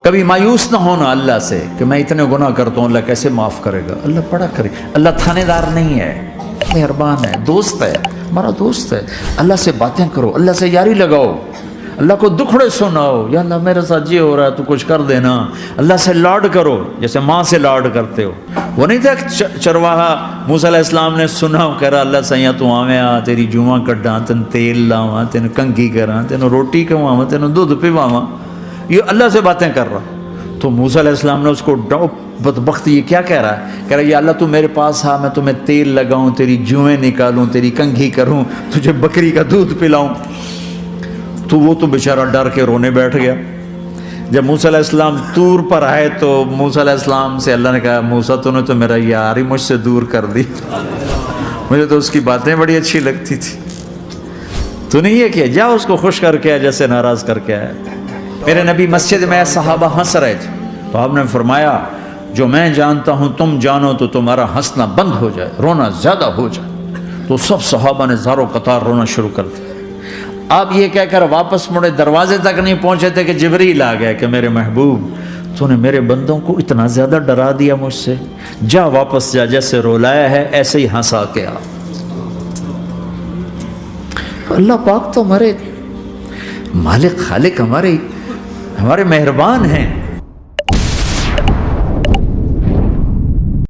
کبھی مایوس نہ ہونا اللہ سے کہ میں اتنے گناہ کرتا ہوں، اللہ کیسے معاف کرے گا۔ اللہ بڑا کرے، اللہ تھانے دار نہیں ہے، مہربان ہے، دوست ہے، ہمارا دوست ہے۔ اللہ سے باتیں کرو، اللہ سے یاری لگاؤ، اللہ کو دکھڑے سناؤ، یا اللہ میرے ساتھ یہ ہو رہا ہے تو کچھ کر دینا۔ اللہ سے لاڈ کرو جیسے ماں سے لاڈ کرتے ہو۔ وہ نہیں تھا چرواہا موسیٰ علیہ السلام نے سنا، کہہ رہا اللہ سیاں تو آویں آ، تیری جواں کڈاں، تین تیل لاواں، تین کنگھی کراں، تین روٹی کھواواں، تین دودھ پواواں۔ یہ اللہ سے باتیں کر رہا۔ تو موسیٰ علیہ السلام نے اس کو بدبخت یہ کیا کہہ رہا ہے؟ کہہ رہا ہے یا اللہ تو میرے پاس آ، میں تمہیں تیل لگاؤں، تیری جوئیں نکالوں، تیری کنگھی کروں، تجھے بکری کا دودھ پلاؤں۔ تو وہ تو بیچارہ ڈر کے رونے بیٹھ گیا۔ جب موسیٰ علیہ السلام طور پر آئے تو موسیٰ علیہ السلام سے اللہ نے کہا موسیٰ تو نے تو میرا یار ہی مجھ سے دور کر دی، مجھے تو اس کی باتیں بڑی اچھی لگتی تھی، تو نہیں یہ کیا، جا اس کو خوش کر کے جیسے ناراض کر کے آیا۔ میرے نبی مسجد میں صحابہ ہنس رہے تھے تو آپ نے فرمایا جو میں جانتا ہوں تم جانو تو تمہارا ہنسنا بند ہو جائے، رونا زیادہ ہو جائے۔ تو سب صحابہ نے زاروں قطار رونا شروع کر دیا۔ آپ یہ کہہ کر واپس مڑے، دروازے تک نہیں پہنچے تھے کہ جبریل آ گیا کہ میرے محبوب تو نے میرے بندوں کو اتنا زیادہ ڈرا دیا مجھ سے، جا واپس جا، جیسے رولایا ہے ایسے ہی ہنسا کے آ۔ اللہ پاک تو ہمارے مالک خالق، ہمارے مہربان ہیں۔